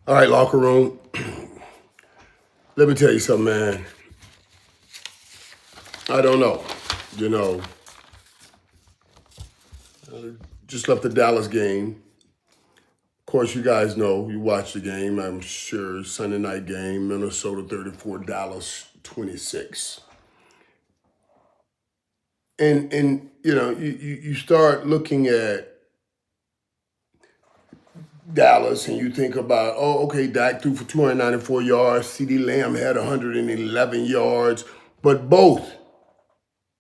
All right, locker room. Let me tell you something, man. I don't know. You know, just left the Dallas game. Of course, you guys know, you watched the game, I'm sure. Sunday night game, Minnesota 34, Dallas 26. And you start looking at Dallas and you think about, oh, okay, Dak threw for 294 yards, CeeDee Lamb had 111 yards, but both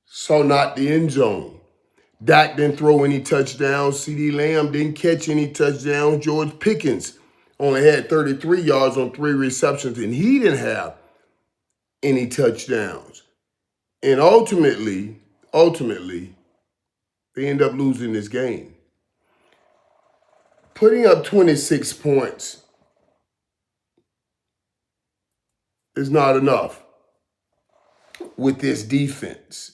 saw not the end zone. Dak didn't throw any touchdowns. CeeDee Lamb didn't catch any touchdowns. George Pickens only had 33 yards on 3 receptions, and he didn't have any touchdowns. And ultimately, they end up losing this game. Putting up 26 points is not enough with this defense.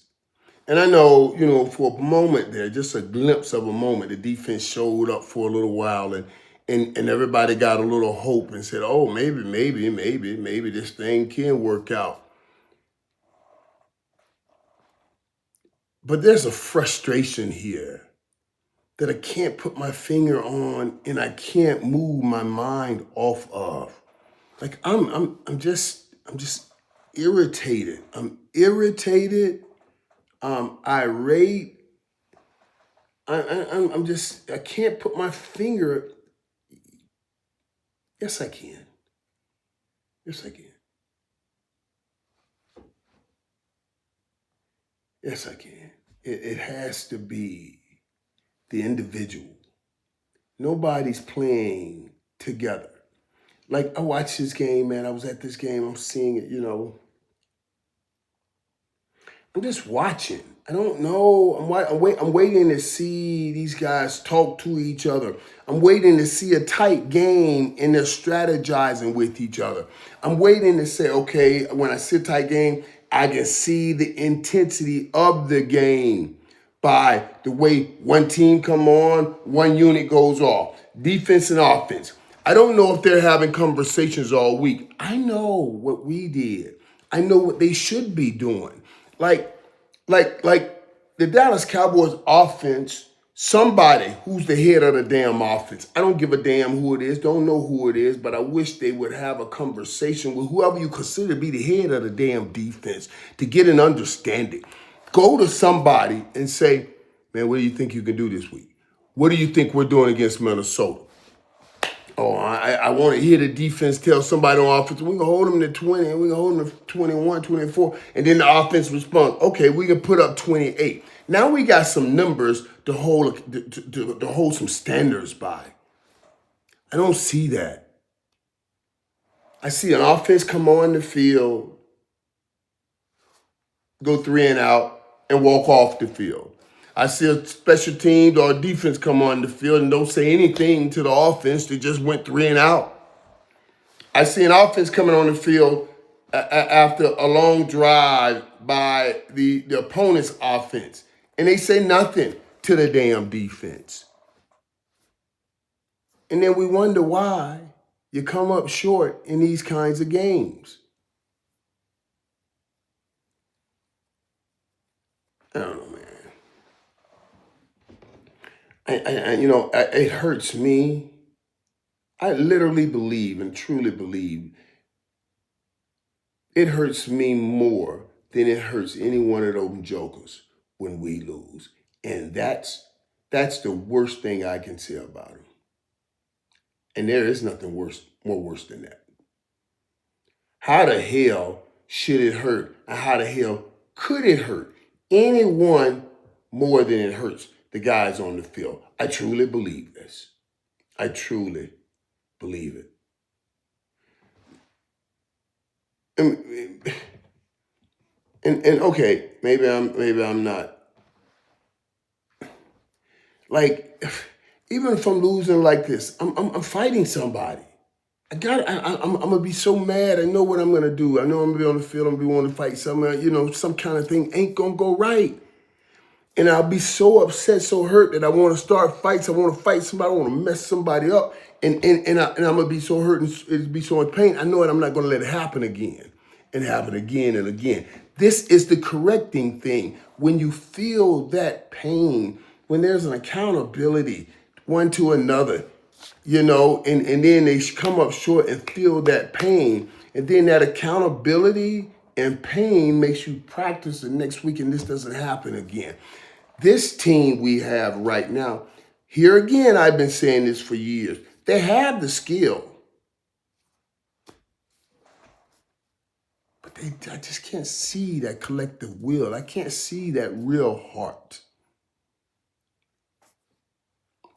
And I know, for a moment there, just a glimpse of a moment, the defense showed up for a little while and everybody got a little hope and said, oh, maybe this thing can work out. But there's a frustration here that I can't put my finger on and I can't move my mind off of. Like I'm just irritated. I'm irritated. Irate. I can't put my finger. Yes, I can. Yes, I can. Yes, I can. It has to be the individual. Nobody's playing together. Like, I watched this game, man. I was at this game. I'm seeing it, I'm just watching. I don't know. I'm waiting to see these guys talk to each other. I'm waiting to see a tight game and they're strategizing with each other. I'm waiting to say, okay, when I see a tight game, I can see the intensity of the game by the way one team come on, one unit goes off. Defense and offense. I don't know if they're having conversations all week. I know what we did. I know what they should be doing. Like the Dallas Cowboys offense, somebody who's the head of the damn offense. I don't give a damn who it is, don't know who it is, but I wish they would have a conversation with whoever you consider to be the head of the damn defense to get an understanding. Go to somebody and say, man, what do you think you can do this week? What do you think we're doing against Minnesota? Oh, I want to hear the defense tell somebody on offense, we can hold them to 20, we can hold them to 21, 24, and then the offense responds, okay, we can put up 28. Now we got some numbers to hold some standards by. I don't see that. I see an offense come on the field, go 3 and out, and walk off the field. I see a special team or a defense come on the field and don't say anything to the offense. They just went 3 and out. I see an offense coming on the field after a long drive by the opponent's offense, and they say nothing to the damn defense. And then we wonder why you come up short in these kinds of games. I don't know, man. It hurts me. I literally believe and truly believe it hurts me more than it hurts any one of those jokers when we lose. And that's the worst thing I can say about them. And there is nothing more worse than that. How the hell should it hurt? And how the hell could it hurt anyone more than it hurts the guys on the field? I truly believe this. I truly believe it. And okay, maybe I'm not. Like, even if I'm losing like this, I'm fighting somebody. I'm gonna be so mad. I know what I'm gonna do. I know I'm gonna be on the field. I'm gonna be wanting to fight something. Some kind of thing ain't gonna go right. And I'll be so upset, so hurt that I want to start fights. I want to fight somebody. I want to mess somebody up. And I'm going to be so hurt and it'll be so much pain. I know that I'm not going to let it happen again and happen again and again. This is the correcting thing. When you feel that pain, when there's an accountability one to another, and then they come up short and feel that pain. And then that accountability and pain makes you practice the next week and this doesn't happen again. This team we have right now, here again, I've been saying this for years. They have the skill, but I just can't see that collective will. I can't see that real heart.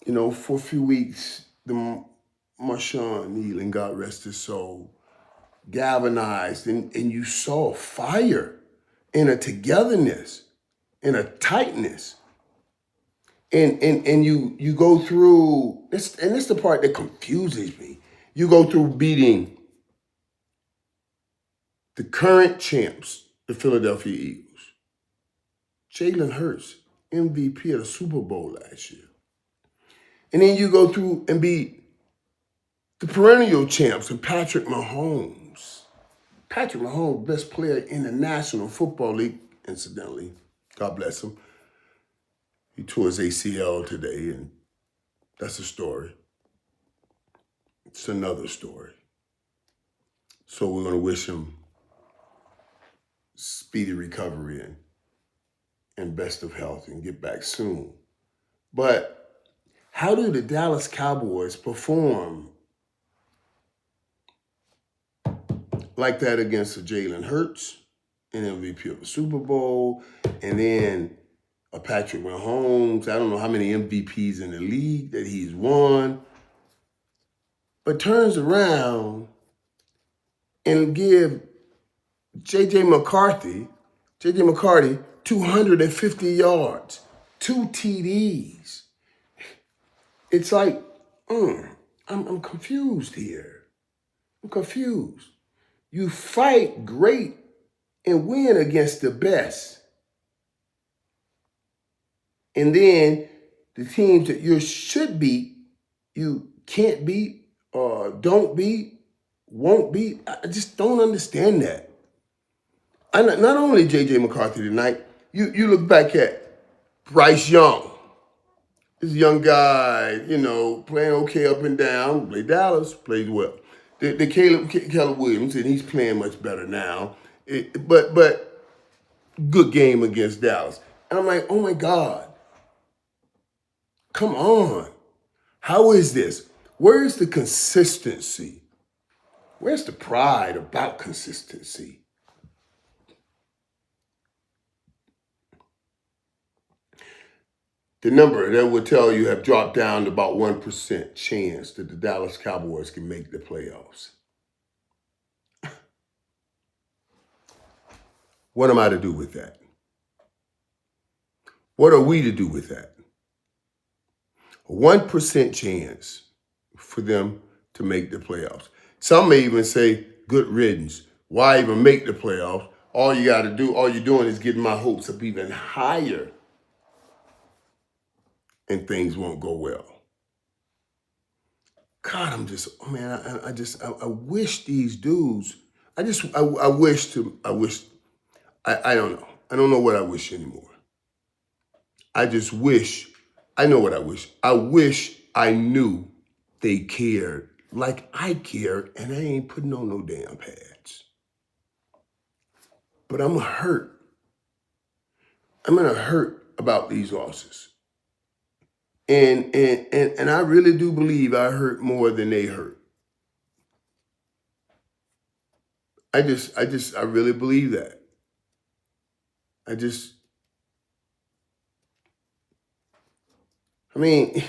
For a few weeks, the Marshawn Nealon, God rest his soul, galvanized, and you saw fire and a togetherness and a tightness. And you go through this, and this is the part that confuses me. You go through beating the current champs, the Philadelphia Eagles. Jalen Hurts, MVP of the Super Bowl last year. And then you go through and beat the perennial champs and Patrick Mahomes. Patrick Mahomes, best player in the National Football League, incidentally. God bless him. He tore his ACL today, and that's a story. It's another story. So we're going to wish him speedy recovery and best of health and get back soon. But how do the Dallas Cowboys perform like that against a Jalen Hurts, an MVP of the Super Bowl, and then a Patrick Mahomes? I don't know how many MVPs in the league that he's won, but turns around and give J.J. McCarthy 250 yards, 2 TDs. It's like, I'm confused here. I'm confused. You fight great and win against the best. And then the teams that you should beat, you can't beat, don't beat, won't beat. I just don't understand that. Not only J.J. McCarthy tonight, you look back at Bryce Young. This young guy, playing okay up and down. Played Dallas, played well. The Caleb Williams, and he's playing much better now. But good game against Dallas. And I'm like, oh my God, come on. How is this? Where's the consistency? Where's the pride about consistency? The number that would tell you have dropped down to about 1% chance that the Dallas Cowboys can make the playoffs. What am I to do with that? What are we to do with that? A 1% chance for them to make the playoffs. Some may even say, good riddance. Why even make the playoffs? All you're doing is getting my hopes up even higher, and things won't go well. God, I wish these dudes, I don't know. I don't know what I wish anymore. I just wish, I know what I wish. I wish I knew they cared like I care, and I ain't putting on no damn pads. But I'm hurt. I'm gonna hurt about these losses. And I really do believe I hurt more than they hurt. I really believe that. I mean,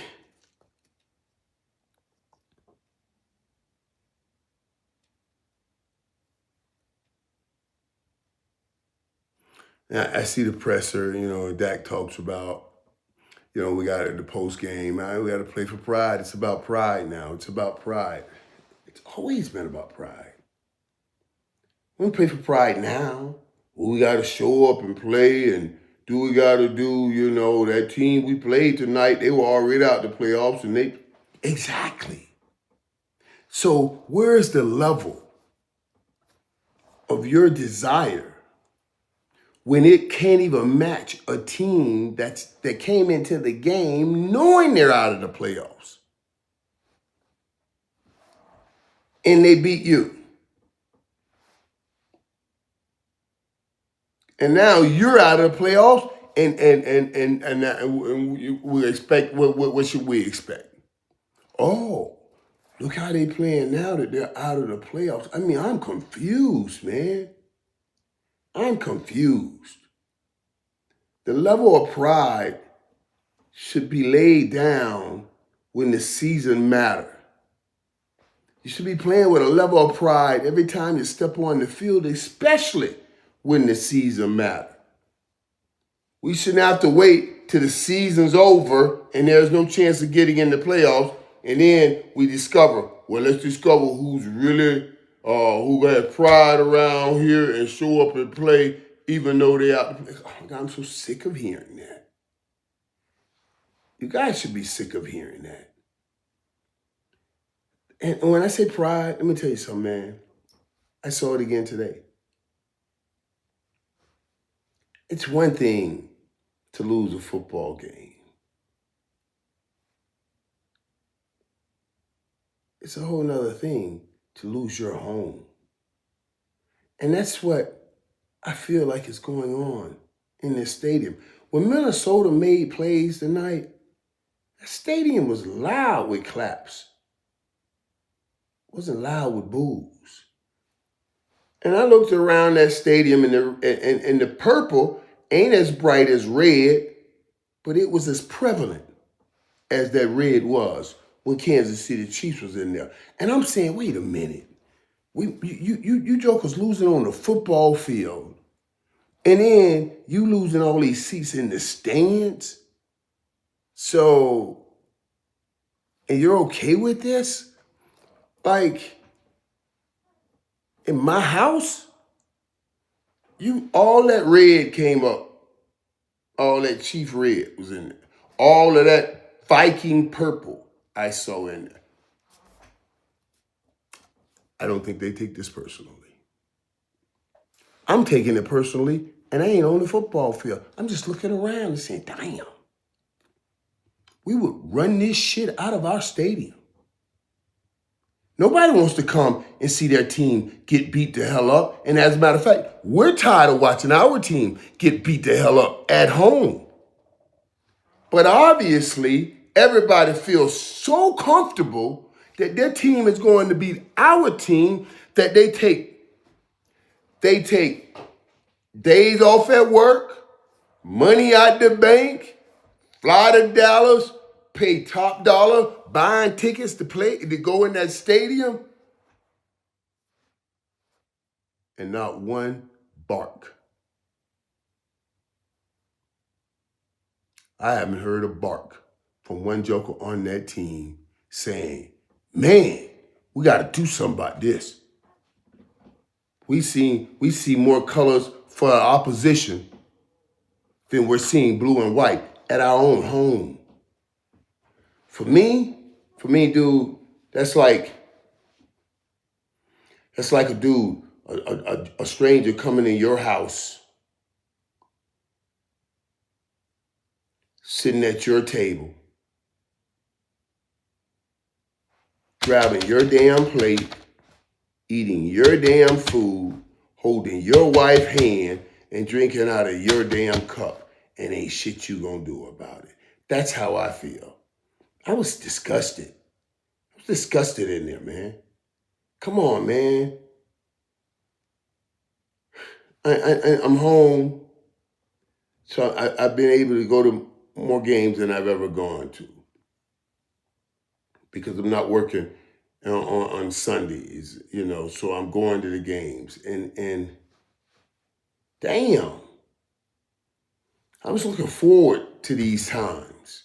I see the presser, Dak talks about, we got the post game. We got to play for pride. It's about pride now. It's about pride. It's always been about pride. We don't play for pride now. We got to show up and play and do we got to do, that team we played tonight, they were already out the playoffs and they. Exactly. So where's the level of your desire when it can't even match a team that came into the game knowing they're out of the playoffs and they beat you? And now you're out of the playoffs, and we expect what should we expect? Oh, look how they playing now that they're out of the playoffs. I mean, I'm confused, man. I'm confused. The level of pride should be laid down when the season matters. You should be playing with a level of pride every time you step on the field, especially when the season matters. We shouldn't have to wait till the season's over and there's no chance of getting in the playoffs, and then we discover, let's discover who's really, who got pride around here and show up and play even though they're out. Oh my God, I'm so sick of hearing that. You guys should be sick of hearing that. And when I say pride, let me tell you something, man. I saw it again today. It's one thing to lose a football game. It's a whole nother thing to lose your home. And that's what I feel like is going on in this stadium. When Minnesota made plays tonight, that stadium was loud with claps. It wasn't loud with boos. And I looked around that stadium, and the purple ain't as bright as red, but it was as prevalent as that red was when Kansas City Chiefs was in there. And I'm saying, wait a minute. You jokers losing on the football field, and then you losing all these seats in the stands. So, and you're okay with this? Like, in my house, all that red came up. All that Chief red was in there. All of that Viking purple I saw in there. I don't think they take this personally. I'm taking it personally, and I ain't on the football field. I'm just looking around and saying, damn, we would run this shit out of our stadium. Nobody wants to come and see their team get beat the hell up. And as a matter of fact, we're tired of watching our team get beat the hell up at home. But obviously, everybody feels so comfortable that their team is going to beat our team that they take days off at work, money out the bank, fly to Dallas, pay top dollar, buying tickets to go in that stadium, and not one bark. I haven't heard a bark from one joker on that team saying, man, we got to do something about this. We see more colors for our opposition than we're seeing blue and white at our own home. For me, dude, that's like a dude, a stranger coming in your house, sitting at your table, grabbing your damn plate, eating your damn food, holding your wife's hand, and drinking out of your damn cup, and ain't shit you gonna do about it. That's how I feel. I was disgusted. I was disgusted in there, man. Come on, man. I'm home, so I've been able to go to more games than I've ever gone to because I'm not working on Sundays, so I'm going to the games. And damn, I was looking forward to these times,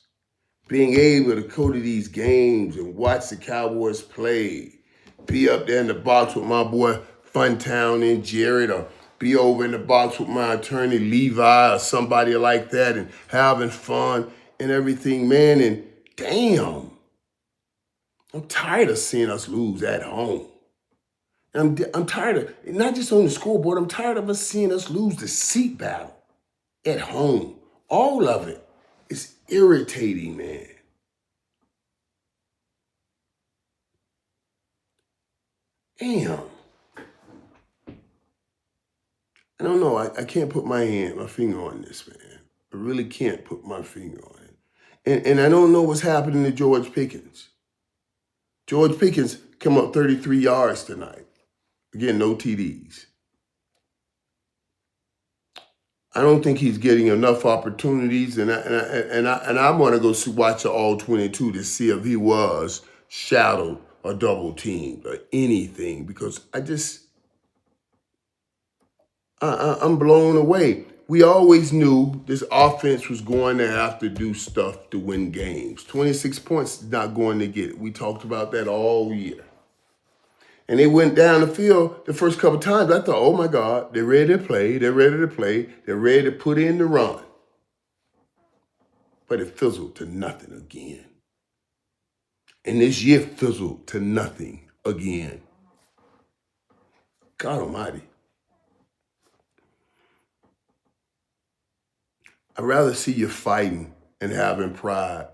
being able to go to these games and watch the Cowboys play, be up there in the box with my boy Funtown and Jared, or be over in the box with my attorney, Levi, or somebody like that, and having fun and everything, man. And damn, I'm tired of seeing us lose at home. I'm tired of, not just on the scoreboard, I'm tired of us seeing us lose the seat battle at home. All of it is irritating, man. Damn. I don't know. I can't put my finger on this, man. I really can't put my finger on it. And I don't know what's happening to George Pickens. George Pickens come up 33 yards tonight. Again, no TDs. I don't think he's getting enough opportunities, and I want to go watch the all 22 to see if he was shadowed or double teamed or anything, because I'm blown away. We always knew this offense was going to have to do stuff to win games. 26 points is not going to get it. We talked about that all year. And they went down the field the first couple times. I thought, oh my God, they're ready to play. They're ready to play. They're ready to put in the run. But it fizzled to nothing again. And this year fizzled to nothing again. God Almighty. I'd rather see you fighting and having pride,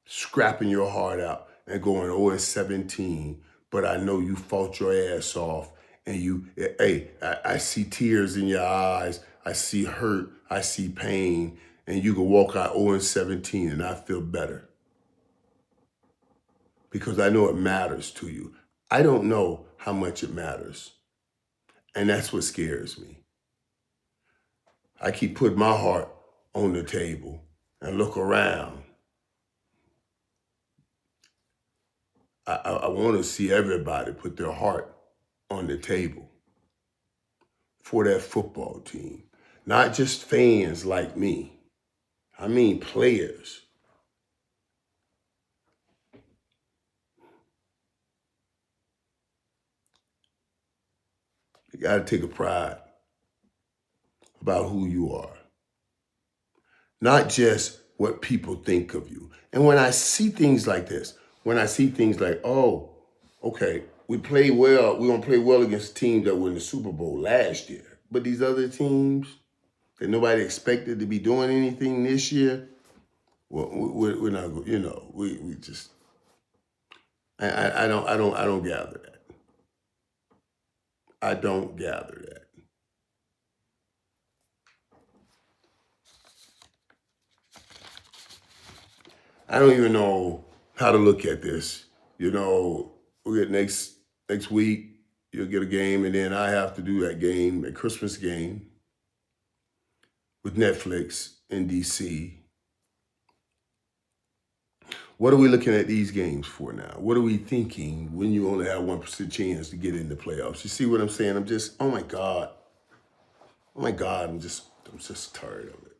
scrapping your heart out and going 0-17. But I know you fought your ass off, and I see tears in your eyes. I see hurt. I see pain. And you can walk out 0-17 and I feel better, because I know it matters to you. I don't know how much it matters. And that's what scares me. I keep putting my heart on the table and look around. I want to see everybody put their heart on the table for that football team. Not just fans like me. I mean players. You got to take a pride about who you are. Not just what people think of you. And when I see things like this, when I see things like, oh, okay, we play well, we're going to play well against teams that were in the Super Bowl last year. But these other teams that nobody expected to be doing anything this year, well, we're not, we just, I don't gather that. I don't gather that. I don't even know how to look at this. We'll get next week, you'll get a game, and then I have to do that game, a Christmas game with Netflix in DC. What are we looking at these games for now? What are we thinking when you only have 1% chance to get in the playoffs? You see what I'm saying? I'm just, oh my God, I'm just tired of it.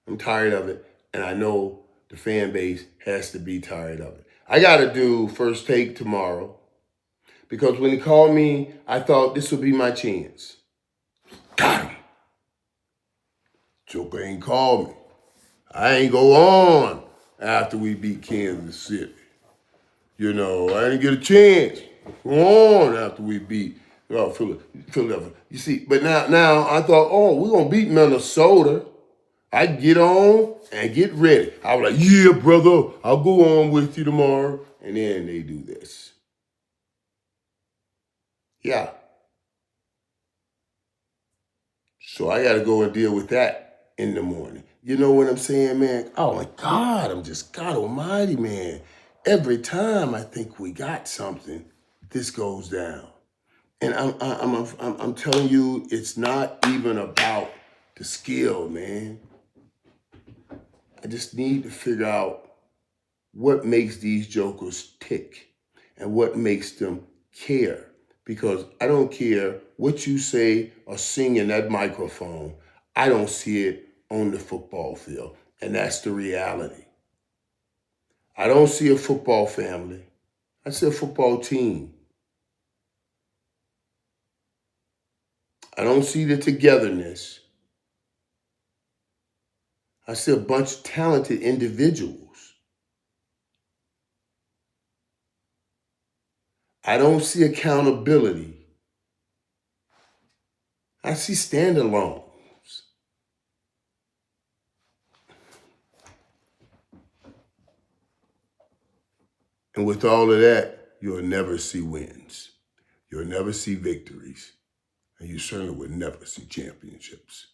I'm tired of it, and I know the fan base has to be tired of it. I got to do First Take tomorrow, because when he called me, I thought this would be my chance. Got him. Joker ain't called me. I ain't go on after we beat Kansas City. I didn't get a chance. Go on after we beat Philadelphia. You see, but now I thought, oh, we're going to beat Minnesota. I get on and get ready. I was like, yeah, brother, I'll go on with you tomorrow. And then they do this. Yeah. So I got to go and deal with that in the morning. You know what I'm saying, man? Oh my God, God Almighty, man. Every time I think we got something, this goes down. And I'm telling you, it's not even about the skill, man. I just need to figure out what makes these jokers tick and what makes them care. Because I don't care what you say or sing in that microphone. I don't see it on the football field. And that's the reality. I don't see a football family. I see a football team. I don't see the togetherness. I see a bunch of talented individuals. I don't see accountability. I see standalones. And with all of that, you'll never see wins. You'll never see victories. And you certainly will never see championships.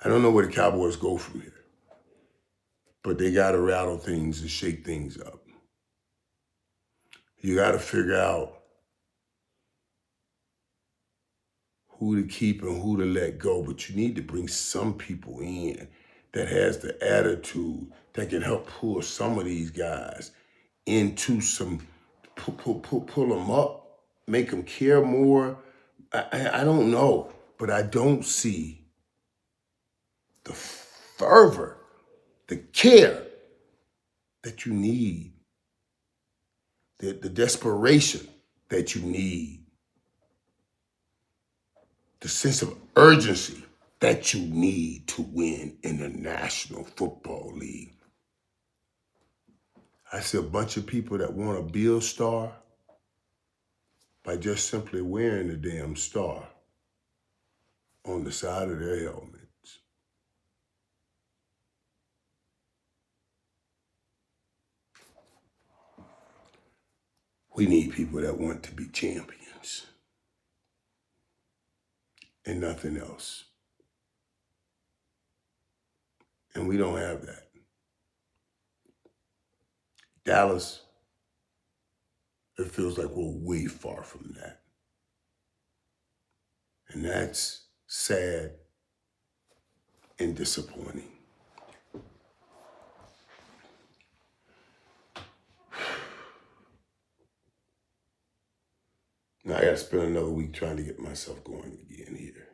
I don't know where the Cowboys go from here, but they got to rattle things and shake things up. You got to figure out who to keep and who to let go, but you need to bring some people in that has the attitude that can help pull some of these guys into some, pull them up, make them care more. I don't know, but I don't see the fervor, the care that you need, the desperation that you need, the sense of urgency that you need to win in the National Football League. I see a bunch of people that want to be a star by just simply wearing the damn star on the side of their helmets. We need people that want to be champions and nothing else. And we don't have that. Dallas, it feels like we're way far from that. And that's sad and disappointing. Now I got to spend another week trying to get myself going again here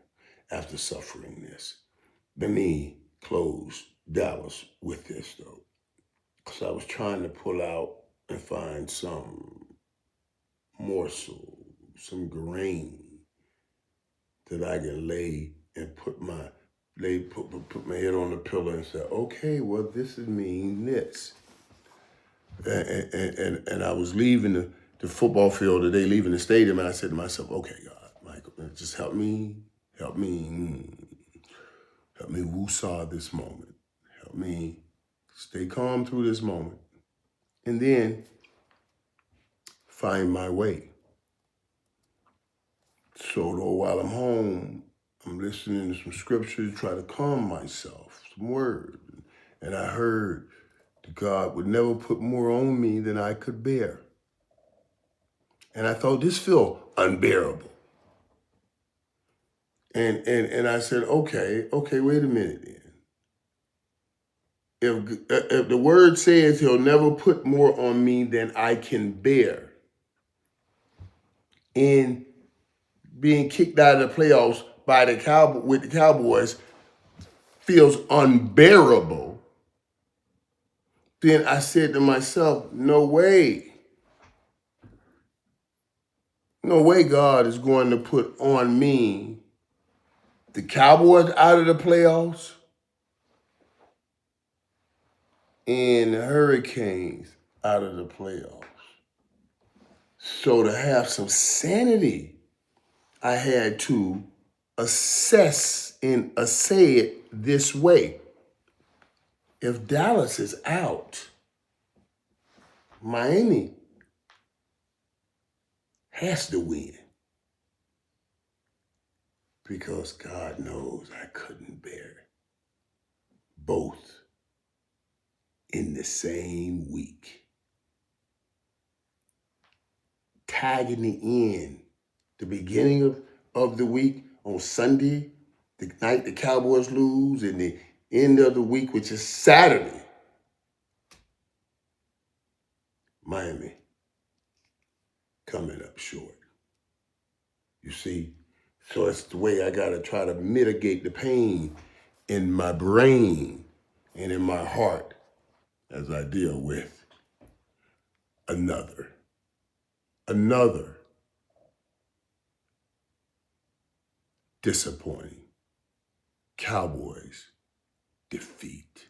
after suffering this. Let me close Dallas with this, though, because I was trying to pull out and find some morsel, some grain that I can lay and put my head on the pillow and say, okay, well, this is mean this. And I was leaving the football field today, leaving the stadium, and I said to myself, okay, God, Michael, just help me woosah this moment. Help me stay calm through this moment. And then find my way. So though while I'm home, I'm listening to some scriptures, try to calm myself, some words. And I heard that God would never put more on me than I could bear. And I thought, this feel unbearable. And I said, okay, wait a minute then. If the word says he'll never put more on me than I can bear, and being kicked out of the playoffs by the Cowboys feels unbearable, then I said to myself, no way. No way God is going to put on me the Cowboys out of the playoffs and the Hurricanes out of the playoffs. So to have some sanity, I had to assess and assay it this way. If Dallas is out, Miami has to win. Because God knows I couldn't bear both in the same week. Tagging it in the beginning of the week on Sunday, the night the Cowboys lose, and the end of the week, which is Saturday, Miami coming up short. You see? So it's the way I got to try to mitigate the pain in my brain and in my heart as I deal with another Disappointing. Cowboys defeat.